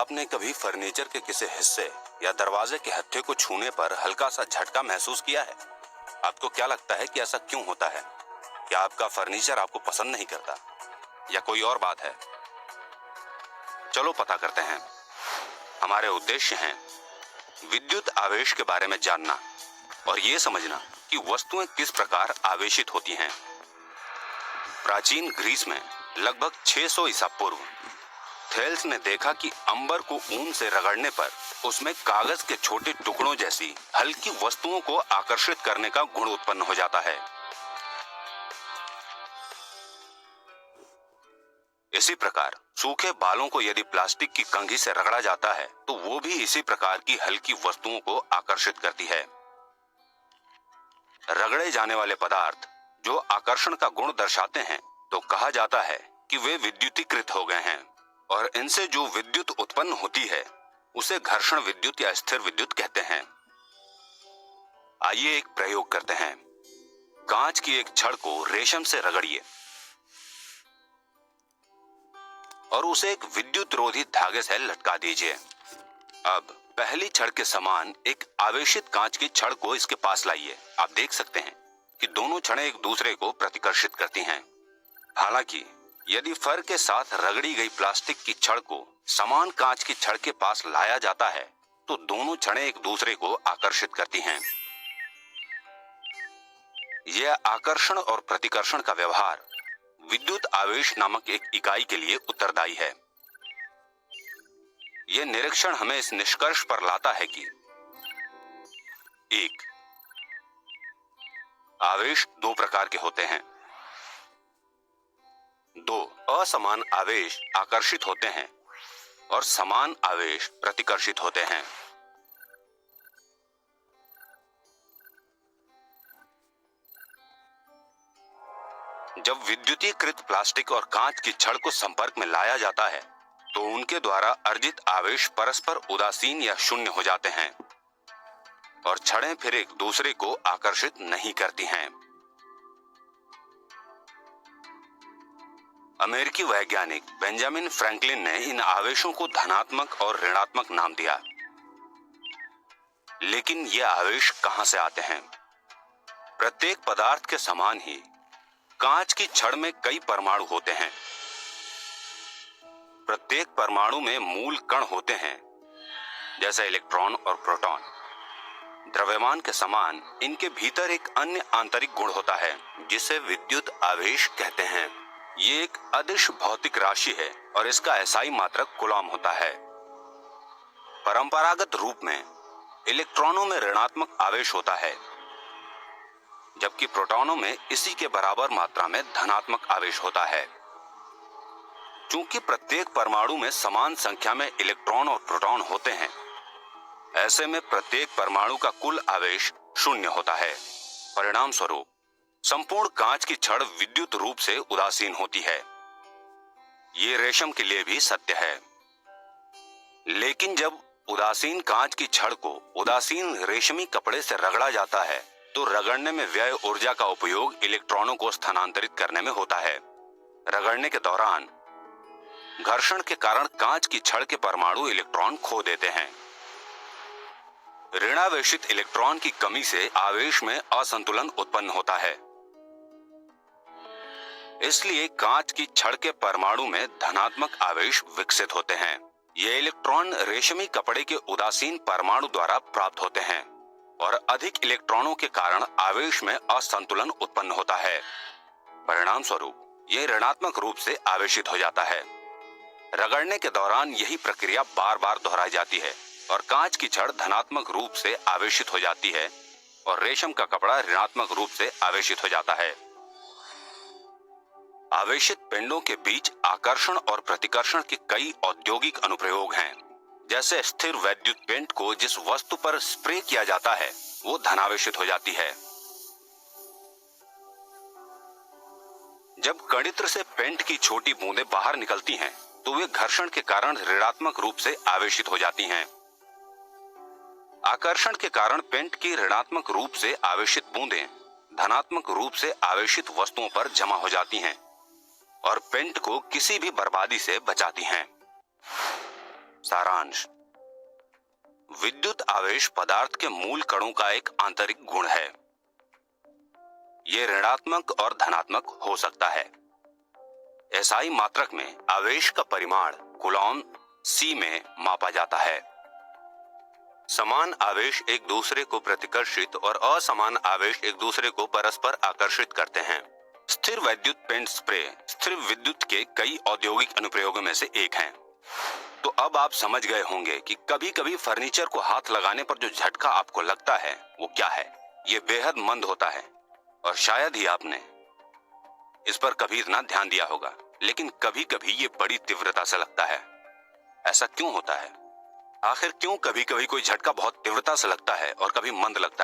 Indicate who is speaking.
Speaker 1: आपने कभी फर्नीचर के किसी हिस्से या दरवाजे के हत्थे को छूने पर हल्का सा झटका महसूस किया है? आपको क्या लगता है कि ऐसा क्यों होता है? क्या आपका फर्नीचर आपको पसंद नहीं करता या कोई और बात है? चलो पता करते हैं। हमारे उद्देश्य हैं विद्युत आवेश के बारे में जानना और ये समझना कि वस्तुएं किस प्रकार आवेशित होती हैं। प्राचीन ग्रीस में लगभग 600 ईसा पूर्व थेल्स ने देखा कि अंबर को ऊन से रगड़ने पर उसमें कागज के छोटे टुकड़ों जैसी हल्की वस्तुओं को आकर्षित करने का गुण उत्पन्न हो जाता है। इसी प्रकार सूखे बालों को यदि प्लास्टिक की कंघी से रगड़ा जाता है तो वो भी इसी प्रकार की हल्की वस्तुओं को आकर्षित करती है। रगड़े जाने वाले पदार्थ जो आकर्षण का गुण दर्शाते हैं तो कहा जाता है कि वे विद्युतीकृत हो गए हैं और इनसे जो विद्युत उत्पन्न होती है उसे घर्षण विद्युत या स्थिर विद्युत कहते हैं। आइए एक प्रयोग करते हैं। कांच की एक छड़ को रेशम से रगड़िए और उसे एक विद्युत रोधी धागे से लटका दीजिए। अब पहली छड़ के समान एक आवेशित कांच की छड़ को इसके पास लाइए। आप देख सकते हैं कि दोनों छड़ें एक दूसरे को प्रतिकर्षित करती हैं। हालांकि यदि फर के साथ रगड़ी गई प्लास्टिक की छड़ को समान कांच की छड़ के पास लाया जाता है तो दोनों छड़ें एक दूसरे को आकर्षित करती हैं। यह आकर्षण और प्रतिकर्षण का व्यवहार विद्युत आवेश नामक एक इकाई के लिए उत्तरदायी है। यह निरीक्षण हमें इस निष्कर्ष पर लाता है कि 1. आवेश दो प्रकार के होते हैं। 2. असमान आवेश आकर्षित होते हैं और समान आवेश प्रतिकर्षित होते हैं। जब विद्युतीकृत प्लास्टिक और कांच की छड़ को संपर्क में लाया जाता है तो उनके द्वारा अर्जित आवेश परस्पर उदासीन या शून्य हो जाते हैं और छड़ें फिर एक दूसरे को आकर्षित नहीं करती हैं। अमेरिकी वैज्ञानिक बेंजामिन फ्रैंकलिन ने इन आवेशों को धनात्मक और ऋणात्मक नाम दिया। लेकिन ये आवेश कहां से आते हैं? प्रत्येक पदार्थ के समान ही कांच की छड़ में कई परमाणु होते हैं। प्रत्येक परमाणु में मूल कण होते हैं जैसे इलेक्ट्रॉन और प्रोटॉन। द्रव्यमान के समान इनके भीतर एक अन्य आंतरिक गुण होता है जिसे विद्युत आवेश कहते हैं। ये एक अदिश भौतिक राशि है और इसका एसआई मात्रक कूलॉम होता है। परंपरागत रूप में इलेक्ट्रॉनों में ऋणात्मक आवेश होता है जबकि प्रोटॉनों में इसी के बराबर मात्रा में धनात्मक आवेश होता है। चूंकि प्रत्येक परमाणु में समान संख्या में इलेक्ट्रॉन और प्रोटॉन होते हैं, ऐसे में प्रत्येक परमाणु का कुल आवेश शून्य होता है। परिणाम स्वरूप संपूर्ण कांच की छड़ विद्युत रूप से उदासीन होती है। ये रेशम के लिए भी सत्य है। लेकिन जब उदासीन कांच की छड़ को उदासीन रेशमी कपड़े से रगड़ा जाता है तो रगड़ने में व्यय ऊर्जा का उपयोग इलेक्ट्रॉनों को स्थानांतरित करने में होता है। रगड़ने के दौरान घर्षण के कारण कांच की छड़ के परमाणु इलेक्ट्रॉन खो देते हैं। ऋणावेशित इलेक्ट्रॉन की कमी से आवेश में असंतुलन उत्पन्न होता है। इसलिए कांच की छड़ के परमाणु में धनात्मक आवेश विकसित होते हैं। ये इलेक्ट्रॉन रेशमी कपड़े के उदासीन परमाणु द्वारा प्राप्त होते हैं और अधिक इलेक्ट्रॉनों के कारण आवेश में असंतुलन उत्पन्न होता है। परिणाम स्वरूप यह ऋणात्मक रूप से आवेशित हो जाता है। रगड़ने के दौरान यही प्रक्रिया बार बार दोहराई जाती है और कांच की छड़ धनात्मक रूप से आवेशित हो जाती है और रेशम का कपड़ा ऋणात्मक रूप से आवेशित हो जाता है। आवेशित पिंडों के बीच आकर्षण और प्रतिकर्षण के कई औद्योगिक अनुप्रयोग हैं। जैसे स्थिर वैद्युत पेंट को जिस वस्तु पर स्प्रे किया जाता है वो धनावेशित हो जाती है। जब कणित्र से पेंट की छोटी बूंदें बाहर निकलती हैं तो वे घर्षण के कारण ऋणात्मक रूप से आवेशित हो जाती हैं। आकर्षण के कारण पेंट की ऋणात्मक रूप से आवेशित बूंदें धनात्मक रूप से आवेशित वस्तुओं पर जमा हो जाती हैं और पेंट को किसी भी बर्बादी से बचाती हैं। सारांश। विद्युत आवेश पदार्थ के मूल कणों का एक आंतरिक गुण है। ये ऋणात्मक और धनात्मक हो सकता है। एसआई मात्रक में आवेश का परिमाण कूलॉम C में मापा जाता है। समान आवेश एक दूसरे को प्रतिकर्षित और असमान आवेश एक दूसरे को परस्पर आकर्षित करते हैं। स्थिर वैद्युत पेंट स्प्रे स्थिर विद्युत के कई औद्योगिक अनुप्रयोगों में से एक है। तो अब आप समझ गए होंगे कि कभी कभी फर्नीचर को हाथ लगाने पर जो झटका आपको लगता है वो क्या है। ये बेहद मंद होता है और शायद ही आपने इस पर कभी इतना ध्यान दिया होगा, लेकिन कभी कभी ये बड़ी तीव्रता से लगता है। ऐसा क्यों होता है? आखिर क्यों कभी कभी कोई झटका बहुत तीव्रता से लगता है और कभी मंद लगता है?